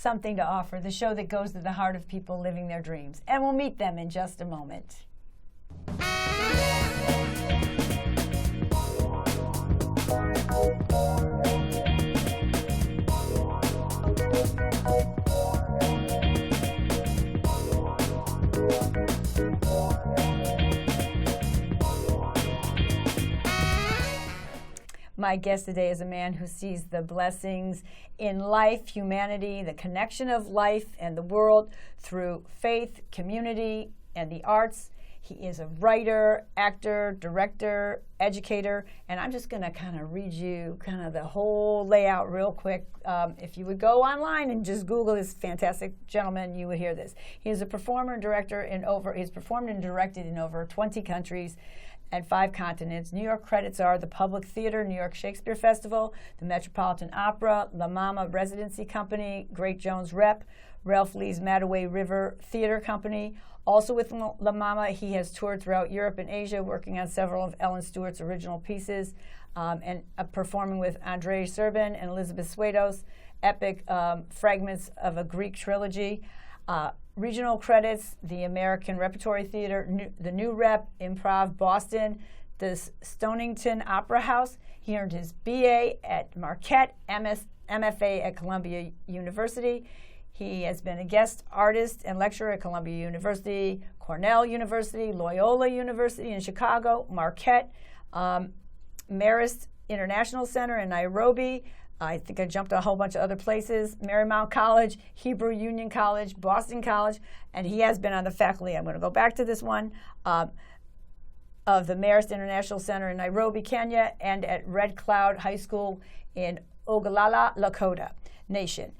something to offer, the show that goes to the heart of people living their dreams. And we'll meet them in just a moment. My guest today is a man who sees the blessings in life, humanity, the connection of life and the world through faith, community, and the arts. He is a writer, actor, director, educator, and I'm just going to kind of read you kind of the whole layout real quick. If you would go online and just Google this fantastic gentleman, you would hear this. He is a performer and director he's performed and directed in over 20 countries and 5 continents. New York credits are the Public Theater, New York Shakespeare Festival, the Metropolitan Opera, La Mama Residency Company, Great Jones Rep, Ralph Lee's Mattaway River Theater Company. Also with La Mama, he has toured throughout Europe and Asia, working on several of Ellen Stewart's original pieces, and performing with Andrei Serban and Elizabeth Swados, epic fragments of a Greek trilogy. Regional credits, the American Repertory Theater, the New Rep, Improv Boston, the Stonington Opera House. He earned his BA at Marquette, MFA at Columbia University. He has been a guest artist and lecturer at Columbia University, Cornell University, Loyola University in Chicago, Marquette, Marist International Center in Nairobi. I think I jumped a whole bunch of other places, Marymount College, Hebrew Union College, Boston College, and he has been on the faculty, I'm going to go back to this one, of the Marist International Center in Nairobi, Kenya, and at Red Cloud High School in Ogallala, Lakota Nation.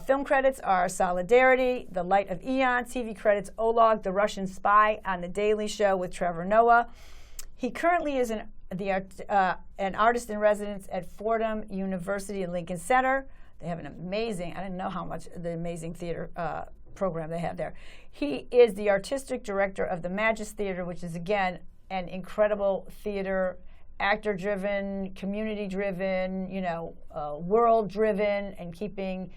Film credits are Solidarity, The Light of Eon. TV credits Oleg, The Russian Spy on The Daily Show with Trevor Noah. He currently is an artist in residence at Fordham University and Lincoln Center. They have an amazing, I didn't know how much the amazing theater program they have there. He is the artistic director of the Magis Theater, which is, again, an incredible theater, actor-driven, community-driven, world-driven, and keeping,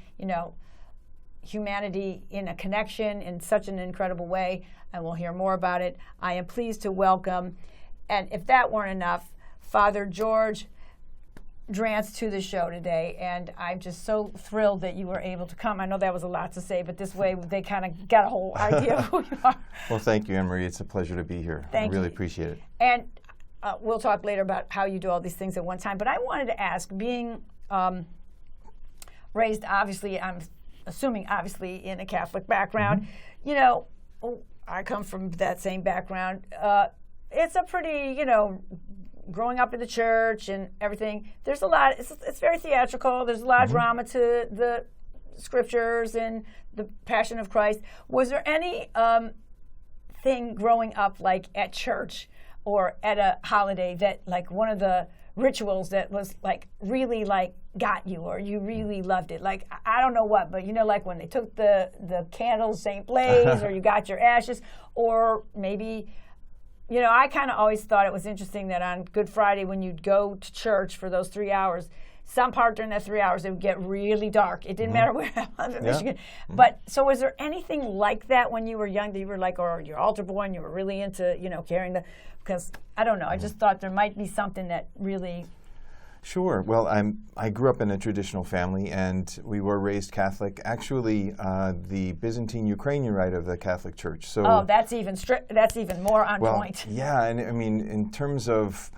humanity in a connection in such an incredible way, and we'll hear more about it. I am pleased to welcome, and if that weren't enough, Father George Drance to the show today, and I'm just so thrilled that you were able to come. I know that was a lot to say, but this way they kind of got a whole idea of who you are. Well, thank you, Anne-Marie. It's a pleasure to be here. Thank you. I really appreciate it. And we'll talk later about how you do all these things at one time, but I wanted to ask, being raised, obviously, I'm assuming, obviously, in a Catholic background, I come from that same background. It's a pretty, growing up in the church and everything, there's a lot, it's very theatrical, there's a lot of drama to the scriptures and the Passion of Christ. Was there any thing growing up, like at church or at a holiday, that like one of the rituals that was like really like got you, or you really loved it? Like, I don't know what, but like when they took the candles, St. Blaise, or you got your ashes, or maybe, I kind of always thought it was interesting that on Good Friday, when you'd go to church for those 3 hours, some part during that 3 hours, it would get really dark. It didn't matter where I was in Michigan. But so was there anything like that when you were young, that you were like, or your altar boy, and you were really into, carrying because I don't know, I just thought there might be something that really. Sure. Well, I grew up in a traditional family, and we were raised Catholic. Actually, the Byzantine Ukrainian rite of the Catholic Church. So. That's even that's even more on point. Yeah, and I mean, in terms of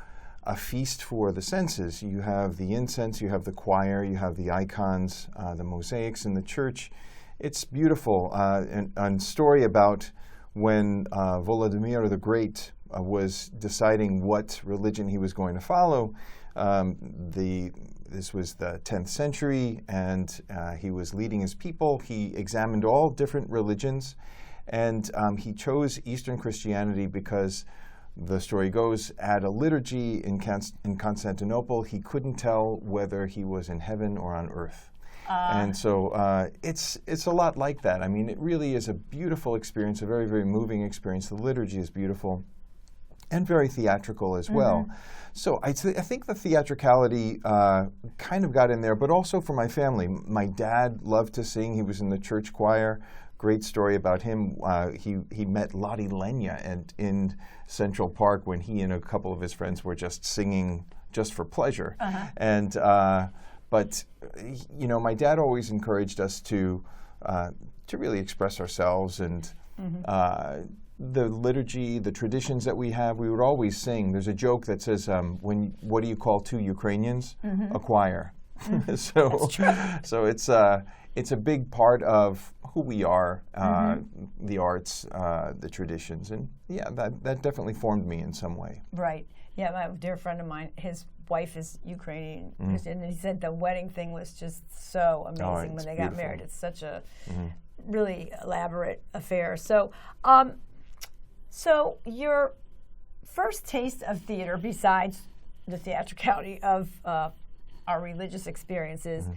a feast for the senses, you have the incense, you have the choir, you have the icons, the mosaics in the church. It's beautiful. And a story about when Volodymyr the Great was deciding what religion he was going to follow. This was the 10th century, and he was leading his people. He examined all different religions, and he chose Eastern Christianity because, the story goes, at a liturgy in Constantinople, he couldn't tell whether he was in heaven or on earth. And so it's a lot like that. I mean, it really is a beautiful experience, a very, very moving experience. The liturgy is beautiful. and very theatrical as well. So I think the theatricality kind of got in there, but also for my family. My dad loved to sing. He was in the church choir. Great story about him. He met Lotte Lenya in Central Park when he and a couple of his friends were just singing just for pleasure. And but you know, my dad always encouraged us to really express ourselves, and the liturgy, the traditions that we have, we would always sing. There's a joke that says, what do you call two Ukrainians? A choir. So it's a big part of who we are, the arts, the traditions, and yeah, that definitely formed me in some way. Right. Yeah, my dear friend of mine, his wife is Ukrainian, and he said the wedding thing was just so amazing when they got married. It's such a really elaborate affair. So, so your first taste of theater, besides the theatricality of our religious experiences,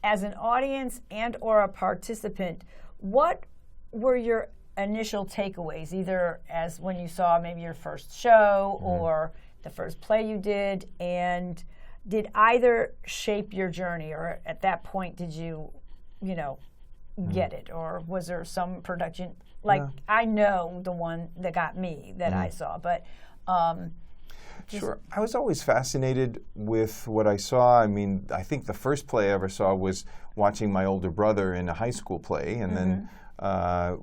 as an audience and or a participant, what were your initial takeaways, either as when you saw maybe your first show or the first play you did, and did either shape your journey, or at that point did you get it, or was there some production like I know the one that got me that I saw, but sure. I was always fascinated with what I saw. I mean, I think the first play I ever saw was watching my older brother in a high school play, and then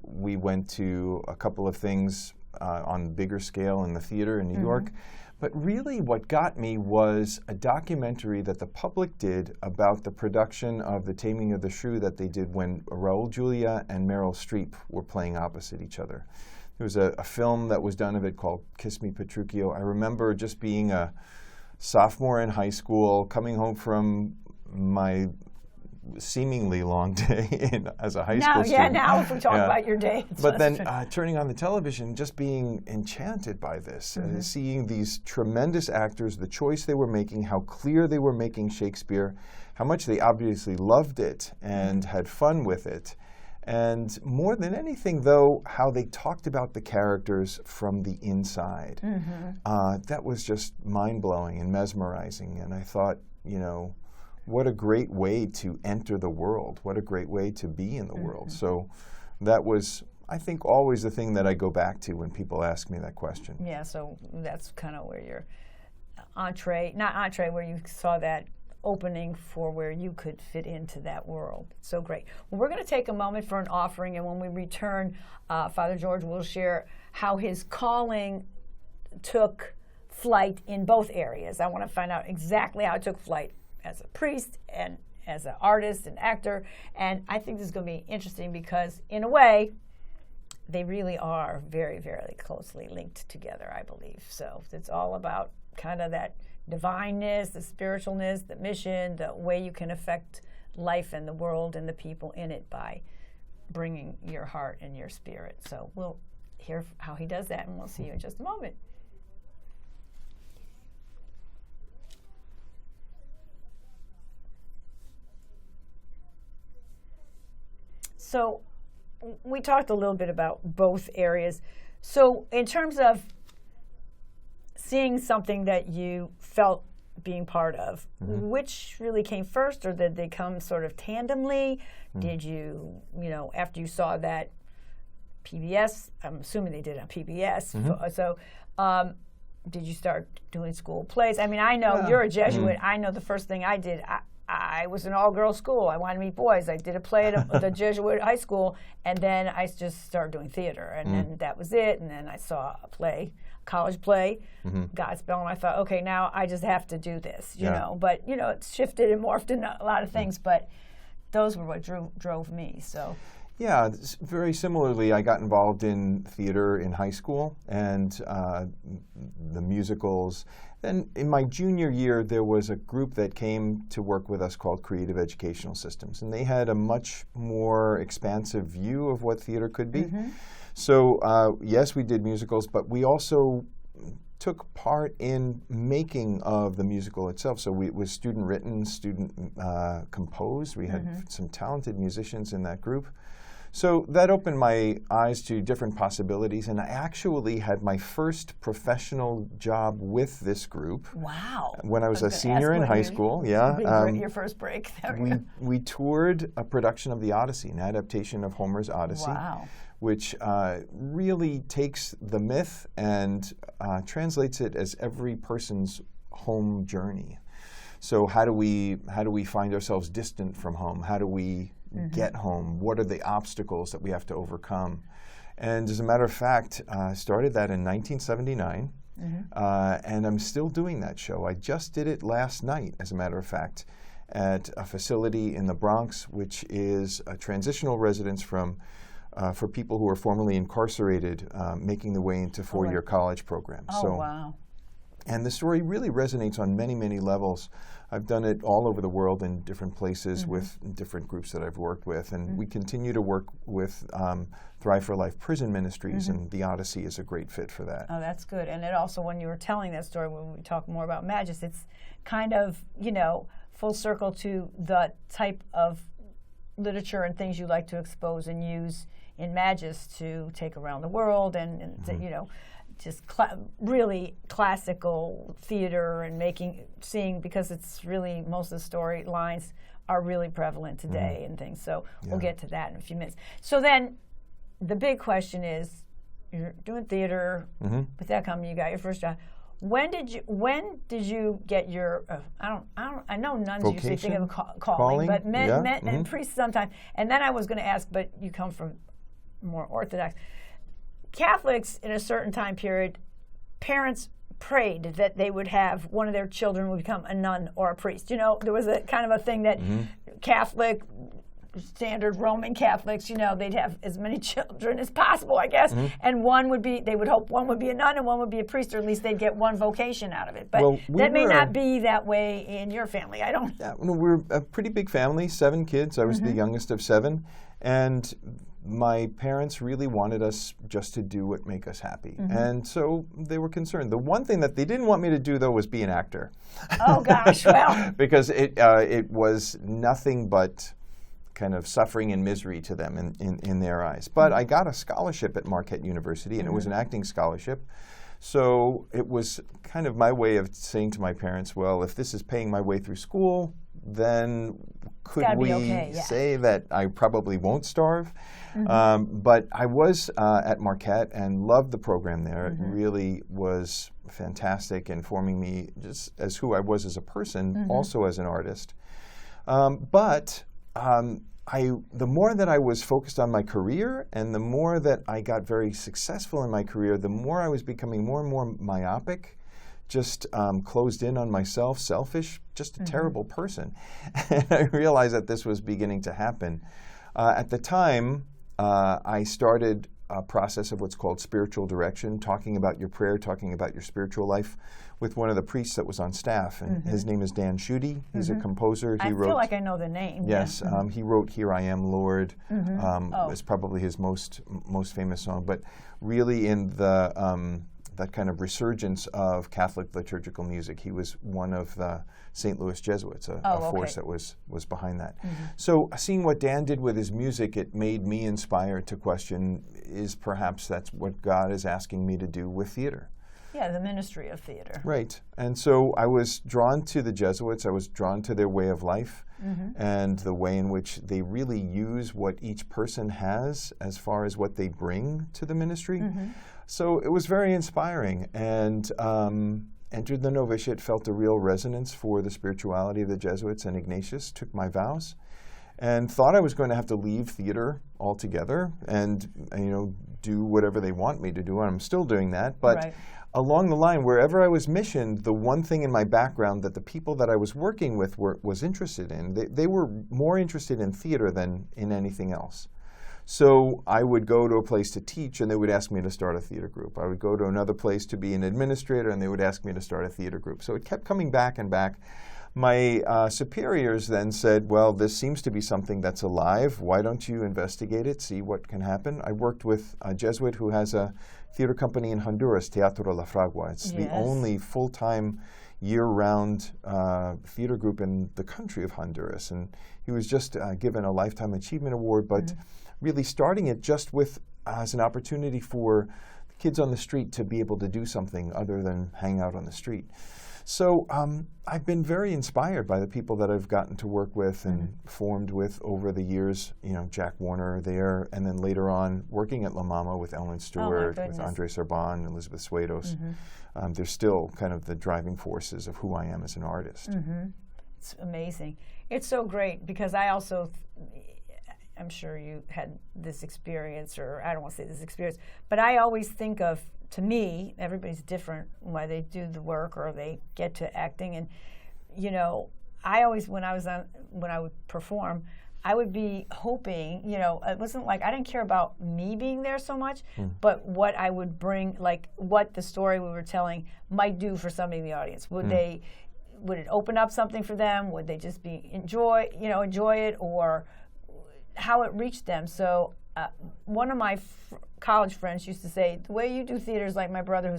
we went to a couple of things on bigger scale in the theater in New York. But really what got me was a documentary that the public did about the production of The Taming of the Shrew that they did when Raul Julia and Meryl Streep were playing opposite each other. There was a film that was done of it called Kiss Me, Petruchio. I remember just being a sophomore in high school, coming home from my seemingly long day as a high school student. Yeah, now if we talk about your day. But then turning on the television, just being enchanted by this, seeing these tremendous actors, the choice they were making, how clear they were making Shakespeare, how much they obviously loved it and had fun with it. And more than anything, though, how they talked about the characters from the inside. That was just mind-blowing and mesmerizing. And I thought, what a great way to enter the world. What a great way to be in the world. So that was, I think, always the thing that I go back to when people ask me that question. Yeah, so that's kind of where your where you saw that opening for where you could fit into that world. So great. Well, we're going to take a moment for an offering, and when we return, Father George will share how his calling took flight in both areas. I want to find out exactly how it took flight as a priest and as an artist and actor, and I think this is going to be interesting because, in a way, they really are very, very closely linked together, I believe. So it's all about kind of that divineness, the spiritualness, the mission, the way you can affect life and the world and the people in it by bringing your heart and your spirit. So we'll hear how he does that, and we'll see you in just a moment. So we talked a little bit about both areas. So in terms of seeing something that you felt being part of, which really came first, or did they come sort of tandemly? Did you, after you saw that PBS, I'm assuming they did it on PBS, so did you start doing school plays? I mean, I know you're a Jesuit. I know the first thing I did, I was an all-girls school. I wanted to meet boys. I did a play at the Jesuit high school, and then I just started doing theater, and then that was it. And then I saw a play, college play, Godspell, and I thought, okay, now I just have to do this, you know. But it's shifted and morphed into a lot of things, but those were what drove me. So. Yeah, very similarly, I got involved in theater in high school and the musicals. Then in my junior year, there was a group that came to work with us called Creative Educational Systems, and they had a much more expansive view of what theater could be. So yes, we did musicals, but we also took part in making of the musical itself. So it was student written, student composed. We had some talented musicians in that group. So that opened my eyes to different possibilities, and I actually had my first professional job with this group Wow. when I was a gonna senior ask in what high you- school. big Yeah, break- your first break. we toured a production of the Odyssey, an adaptation of Homer's Odyssey, Wow. which really takes the myth and translates it as every person's home journey. So how do we find ourselves distant from home? How do we get home? What are the obstacles that we have to overcome? And as a matter of fact, I started that in 1979, and I'm still doing that show. I just did it last night, as a matter of fact, at a facility in the Bronx, which is a transitional residence for people who are formerly incarcerated, making the way into four-year college programs. Oh, wow. And the story really resonates on many, many levels. I've done it all over the world in different places with different groups that I've worked with. And we continue to work with Thrive for Life prison ministries, and the Odyssey is a great fit for that. Oh, that's good. And it also, when you were telling that story, when we talk more about Magis, it's kind of, full circle to the type of literature and things you like to expose and use in Magis to take around the world and just really classical theater and seeing, because it's really, most of the storylines are really prevalent today and things. So we'll get to that in a few minutes. So then the big question is, you're doing theater, with that coming, you got your first job. When did you get your I know nuns usually think of a calling, but men and priests sometimes. And then I was going to ask, but you come from more Orthodox. Catholics in a certain time period, parents prayed that they would have one of their children would become a nun or a priest. There was a kind of a thing that Catholic, standard Roman Catholics, they'd have as many children as possible, I guess, and they would hope one would be a nun and one would be a priest, or at least they'd get one vocation out of it. But that may not be that way in your family. I don't. Yeah, we're a pretty big family, 7 kids. I was the youngest of 7, and my parents really wanted us just to do what make us happy. And so they were concerned. The one thing that they didn't want me to do, though, was be an actor. Oh, gosh, well. Because it was nothing but kind of suffering and misery to them in their eyes. But I got a scholarship at Marquette University, and it was an acting scholarship. So it was kind of my way of saying to my parents, well, if this is paying my way through school, then could we say that I probably won't starve? But I was at Marquette and loved the program there. It really was fantastic in forming me just as who I was as a person, also as an artist. The more that I was focused on my career and the more that I got very successful in my career, the more I was becoming more and more myopic, just closed in on myself, selfish, just a terrible person. And I realized that this was beginning to happen. At the time, I started a process of what's called spiritual direction, talking about your prayer, talking about your spiritual life, with one of the priests that was on staff, and his name is Dan Schutte. He's a composer. I feel like I know the name. Yes, he wrote "Here I Am, Lord." It's probably his most famous song, but really in the that kind of resurgence of Catholic liturgical music, he was one of the St. Louis Jesuits, a force that was behind that. So seeing what Dan did with his music, it made me inspired to question, is perhaps that's what God is asking me to do with theater? Yeah, the ministry of theater. Right. And so I was drawn to the Jesuits. I was drawn to their way of life and the way in which they really use what each person has as far as what they bring to the ministry. So it was very inspiring, and entered the novitiate, felt a real resonance for the spirituality of the Jesuits and Ignatius, took my vows, and thought I was going to have to leave theater altogether and do whatever they want me to do, and I'm still doing that. But along the line, wherever I was missioned, the one thing in my background that the people that I was working with was interested in, they were more interested in theater than in anything else. So I would go to a place to teach, and they would ask me to start a theater group. I would go to another place to be an administrator, and they would ask me to start a theater group. So it kept coming back and back. My superiors then said, well, this seems to be something that's alive. Why don't you investigate it, see what can happen? I worked with a Jesuit who has a theater company in Honduras, Teatro La Fragua. It's the only full-time year-round theater group in the country of Honduras. And he was just given a Lifetime Achievement Award, but really starting it just with as an opportunity for kids on the street to be able to do something other than hang out on the street. So I've been very inspired by the people that I've gotten to work with and formed with over the years. You know, Jack Warner there, and then later on working at La Mama with Ellen Stewart, with Andre Serban, Elizabeth Suedos. They're still kind of the driving forces of who I am as an artist. It's amazing. It's so great because I also, I'm sure you had this experience, or I don't want to say this experience, but I always think of, to me, everybody's different why they do the work or they get to acting. And, you know, I always, when I would perform, I would be hoping, you know, it wasn't like, I didn't care about me being there so much, but what I would bring, like what the story we were telling might do for somebody in the audience. Would it open up something for them? Would they just enjoy it, or how it reached them? So one of my college friends used to say, the way you do theater is like my brother,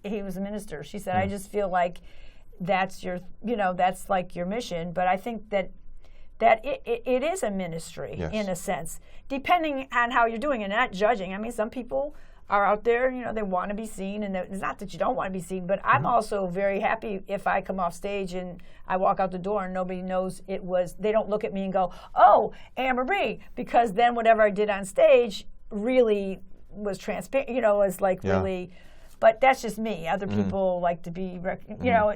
he was a minister. She said, I just feel like that's your, you know, that's like your mission. But I think that it is a ministry in a sense, depending on how you're doing it, not judging. I mean, some people are out there, you know, they want to be seen, and it's not that you don't want to be seen, but I'm also very happy if I come off stage and I walk out the door and nobody knows it was, they don't look at me and go, oh, Anne-Marie, because then whatever I did on stage really was transparent, you know, was like really, but that's just me. Other people like to be, you know.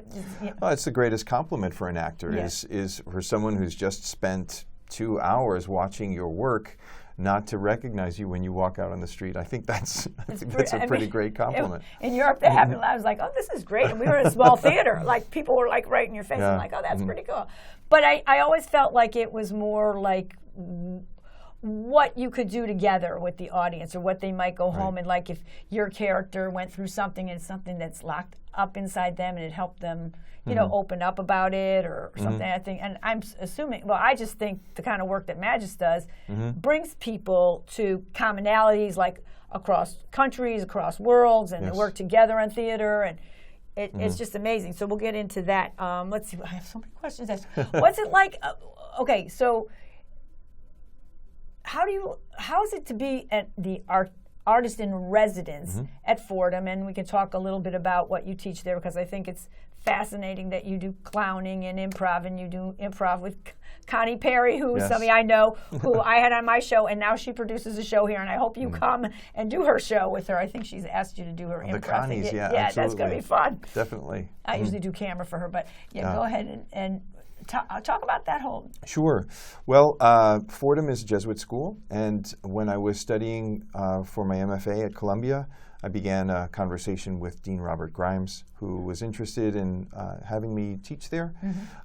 Well, it's the greatest compliment for an actor is for someone who's just spent 2 hours watching your work not to recognize you when you walk out on the street. I think that's a pretty great compliment. In Europe, that happened. I was like, oh, this is great. And we were in a small theater. Like, people were like right in your face. I'm like, oh, that's pretty cool. But I always felt like it was more like what you could do together with the audience, or what they might go home and like, if your character went through something and it's something that's locked up inside them and it helped them, you know, open up about it or something. I think, and I'm assuming, well, I just think the kind of work that Magis does brings people to commonalities, like across countries, across worlds, and they work together on theater, and it's just amazing. So we'll get into that. Let's see, I have so many questions. What's it like? Okay, so how is it to be at the artist in residence at Fordham? And we can talk a little bit about what you teach there, because I think it's fascinating that you do clowning and improv, and you do improv with Connie Perry, who is somebody I know, who I had on my show, and now she produces a show here, and I hope you come and do her show with her. I think she's asked you to do her improv. The Connies, absolutely. That's going to be fun. Definitely. I usually do camera for her, but go ahead and talk about that whole. Sure. Well, Fordham is a Jesuit school, and when I was studying for my MFA at Columbia, I began a conversation with Dean Robert Grimes, who was interested in having me teach there.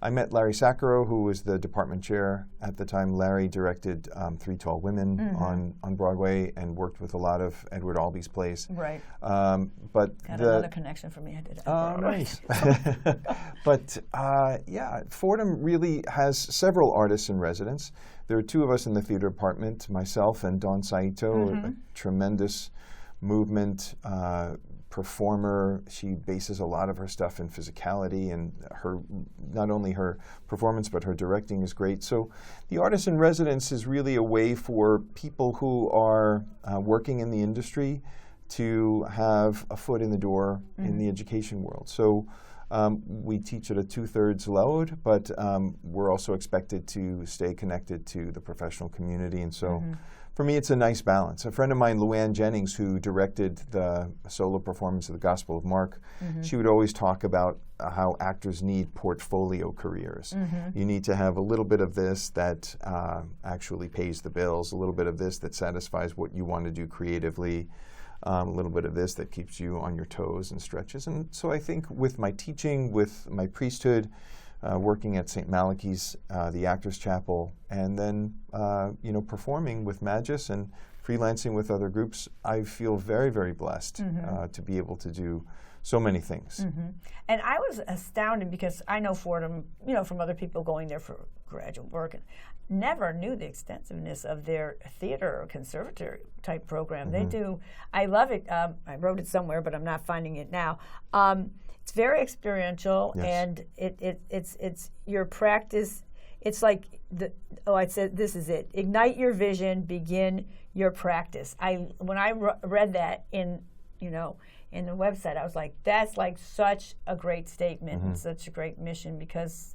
I met Larry Saccharo, who was the department chair at the time. Larry directed Three Tall Women on Broadway and worked with a lot of Edward Albee's plays. Right. But got another connection for me. I did. Oh, nice. But Fordham really has several artists in residence. There are two of us in the theater department, myself and Dawn Saito, a tremendous movement performer. She bases a lot of her stuff in physicality, and her, not only her performance, but her directing is great. So the artist in residence is really a way for people who are working in the industry to have a foot in the door in the education world. So we teach at a 2/3 load, but we're also expected to stay connected to the professional community. And so for me, it's a nice balance. A friend of mine, Luann Jennings, who directed the solo performance of the Gospel of Mark, she would always talk about how actors need portfolio careers. You need to have a little bit of this that actually pays the bills, a little bit of this that satisfies what you want to do creatively, a little bit of this that keeps you on your toes and stretches. And so I think with my teaching, with my priesthood, working at St. Malachy's, the Actors Chapel, and then performing with Magis and freelancing with other groups, I feel very, very blessed to be able to do so many things. And I was astounded because I know Fordham, from other people going there for graduate work, and never knew the extensiveness of their theater or conservatory type program. They do. I love it. I wrote it somewhere, but I'm not finding it now. it's very experiential, Yes. and it's your practice. It's like I said, this is it. Ignite your vision, begin your practice. When I read that in the website, I was like, that's like such a great statement and such a great mission, because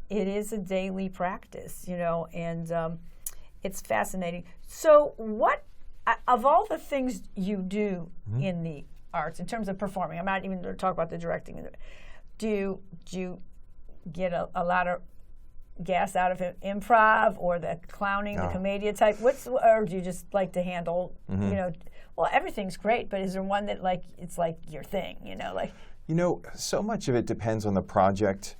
it is a daily practice, and it's fascinating. So what, of all the things you do in the arts, in terms of performing, I'm not even going to talk about the directing, do you get a lot of gas out of improv or the clowning, the commedia type? Or do you just like to handle, well, everything's great, but is there one that it's like your thing, So much of it depends on the project,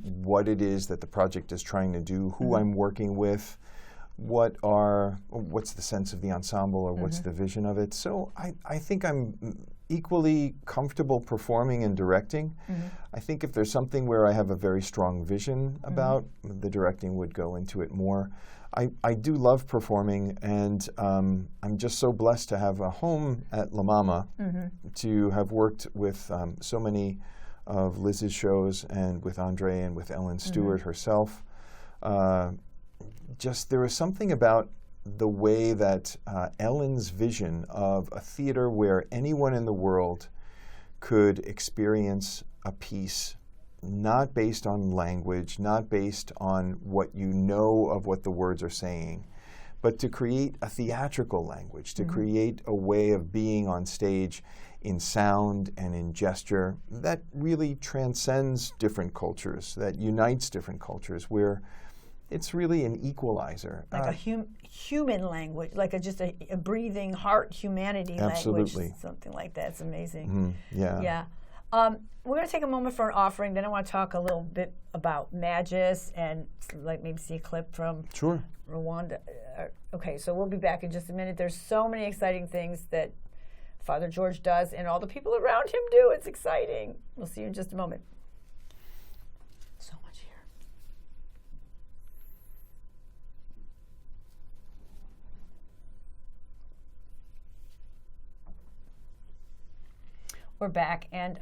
what it is that the project is trying to do, who I'm working with, what's the sense of the ensemble, or what's the vision of it. So I think I'm equally comfortable performing and directing. I think if there's something where I have a very strong vision about, the directing would go into it more. I do love performing, and I'm just so blessed to have a home at La Mama, to have worked with so many of Liz's shows, and with Andre and with Ellen Stewart herself. There was something about the way that Ellen's vision of a theater where anyone in the world could experience a piece, not based on language, not based on what you know of what the words are saying, but to create a theatrical language, to create a way of being on stage in sound and in gesture that really transcends different cultures, that unites different cultures, where it's really an equalizer. Like a human language, like just a breathing heart humanity absolutely. Language, something like that. It's amazing. Yeah. Yeah. We're going to take a moment for an offering. Then I want to talk a little bit about Magis and maybe see a clip from Rwanda. Okay, so we'll be back in just a minute. There's so many exciting things that Father George does and all the people around him do. It's exciting. We'll see you in just a moment. So much here. We're back, and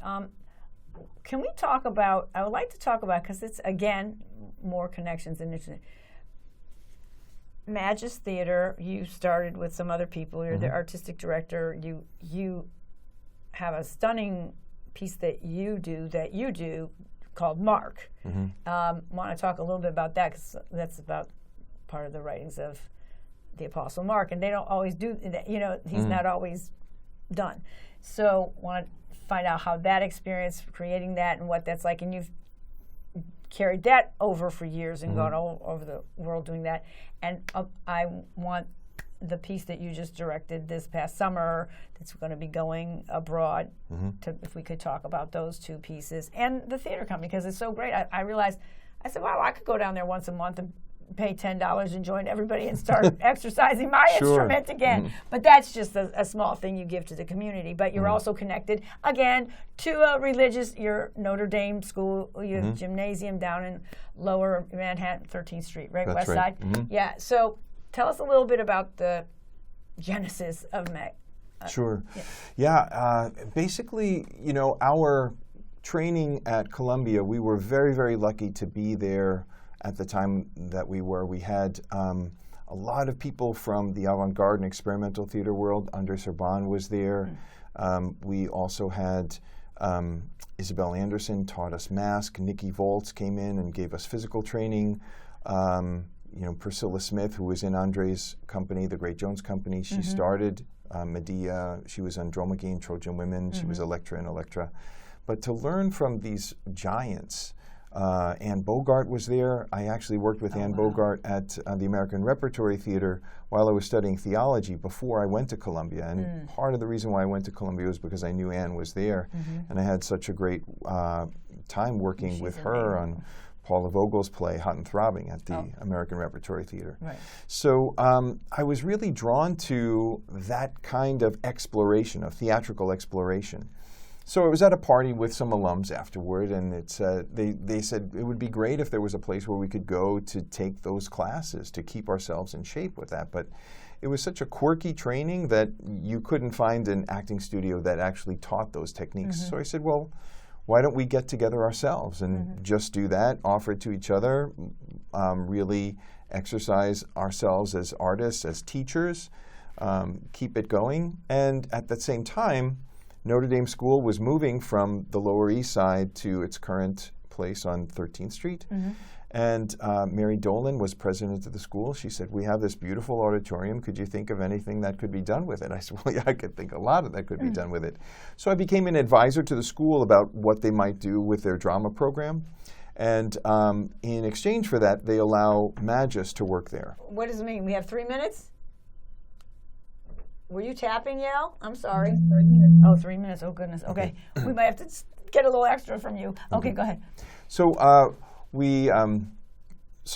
can we talk about, I would like to talk about, because it's, again, more connections in internet. Magis Theater, you started with some other people. You're the artistic director. You have a stunning piece that you do called Mark. Want to talk a little bit about that, because that's about part of the writings of the Apostle Mark, and they don't always do that. He's not always done. So want to find out how that experience, creating that, and what that's like. And you've carried that over for years and gone all over the world doing that. And I want the piece that you just directed this past summer that's going to be going abroad, if we could talk about those two pieces. And the theater company, because it's so great. I realized, I said, wow, I could go down there once a month and pay $10 and join everybody and start exercising my instrument again. But that's just a small thing you give to the community. But you're also connected, again, to a religious, your Notre Dame school, your gymnasium down in Lower Manhattan, 13th Street, right? That's West right. Side. Yeah, so tell us a little bit about the genesis of Mag. Sure. Basically, our training at Columbia, we were very, very lucky to be there at the time that we were. We had a lot of people from the avant-garde and experimental theater world. Andre Serban was there. We also had Isabel Anderson taught us mask. Nikki Volz came in and gave us physical training. Priscilla Smith, who was in Andre's company, the Great Jones Company, she started Medea. She was on Andromache, Trojan Women. She was Electra in Electra. But to learn from these giants, Anne Bogart was there. I actually worked with Anne Bogart at the American Repertory Theater while I was studying theology before I went to Columbia. And part of the reason why I went to Columbia was because I knew Anne was there. And I had such a great time working with her on Paula Vogel's play, Hot and Throbbing, at the American Repertory Theater. Right. So I was really drawn to that kind of exploration, of theatrical exploration. So I was at a party with some alums afterward, and they said it would be great if there was a place where we could go to take those classes, to keep ourselves in shape with that. But it was such a quirky training that you couldn't find an acting studio that actually taught those techniques. So I said, well, why don't we get together ourselves and just do that, offer it to each other, really exercise ourselves as artists, as teachers, keep it going. And at the same time, Notre Dame School was moving from the Lower East Side to its current place on 13th Street. And Mary Dolan was president of the school. She said, we have this beautiful auditorium. Could you think of anything that could be done with it? I said, well, yeah, I could think a lot of that could be done with it. So I became an advisor to the school about what they might do with their drama program. And in exchange for that, they allow Magis to work there. What does it mean? We have 3 minutes? Were you tapping, Yael? I'm sorry. 3 minutes. Oh, 3 minutes. Oh, goodness. Okay. We might have to get a little extra from you. Okay, go ahead. So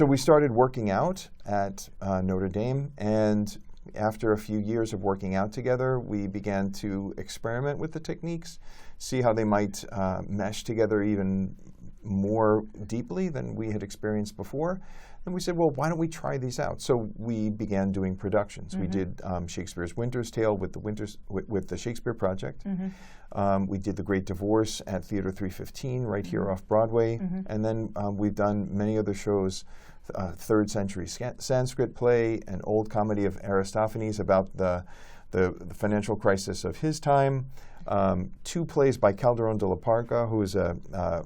we started working out at Notre Dame, and after a few years of working out together, we began to experiment with the techniques, see how they might mesh together even more deeply than we had experienced before. And we said, well, why don't we try these out? So we began doing productions. We did Shakespeare's Winter's Tale with the Shakespeare Project. We did The Great Divorce at Theater 315 right here off Broadway. And then we've done many other shows, 3rd century Sanskrit play, an old comedy of Aristophanes about the financial crisis of his time, 2 plays by Calderón de la Parga, who is a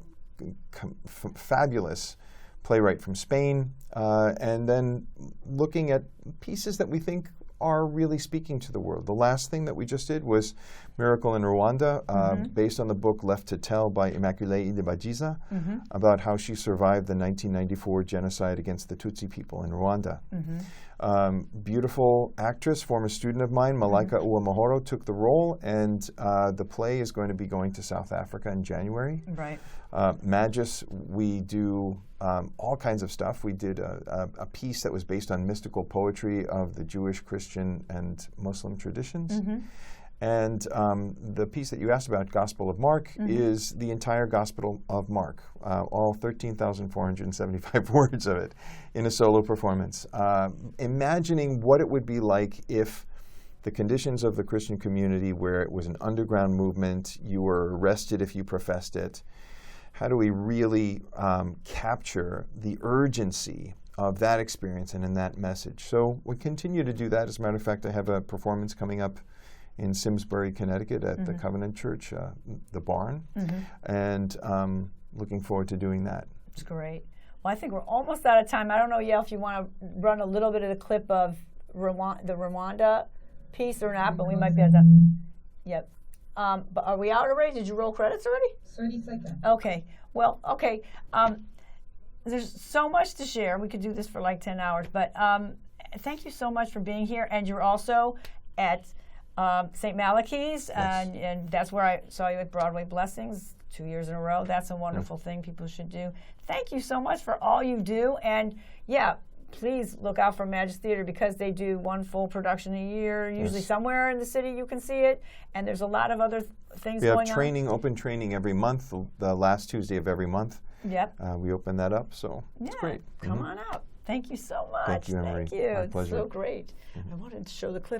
fabulous playwright from Spain, and then looking at pieces that we think are really speaking to the world. The last thing that we just did was Miracle in Rwanda, based on the book Left to Tell by Immaculée Iribagiza, about how she survived the 1994 genocide against the Tutsi people in Rwanda. Beautiful actress, former student of mine, Malaika Uwamahoro, took the role, and the play is going to be going to South Africa in January. Right. Magis, we do all kinds of stuff. We did a piece that was based on mystical poetry of the Jewish, Christian, and Muslim traditions. And the piece that you asked about, Gospel of Mark, is the entire Gospel of Mark, all 13,475 words of it in a solo performance. Imagining what it would be like if the conditions of the Christian community, where it was an underground movement, you were arrested if you professed it. How do we really capture the urgency of that experience and in that message? So we continue to do that. As a matter of fact, I have a performance coming up in Simsbury, Connecticut at the Covenant Church, the Barn, and looking forward to doing that. That's great. Well, I think we're almost out of time. I don't know, Yael, if you want to run a little bit of the clip of the Rwanda piece or not, but we might be able to. Yep. But are we out already? Did you roll credits already? 30 seconds. Okay. Well, okay. There's so much to share. We could do this for like 10 hours. But thank you so much for being here. And you're also at St. Malachy's, and that's where I saw you at Broadway Blessings 2 years in a row. That's a wonderful thing people should do. Thank you so much for all you do. And, yeah, please look out for Magis Theater, because they do one full production a year, usually somewhere in the city you can see it. And there's a lot of other things going on. We have training, open training every month, the last Tuesday of every month. Yep. We open that up, so it's great. Come on out. Thank you so much. Thank you, Anne-Marie. Thank you. My pleasure. It's so great. I wanted to show the clip.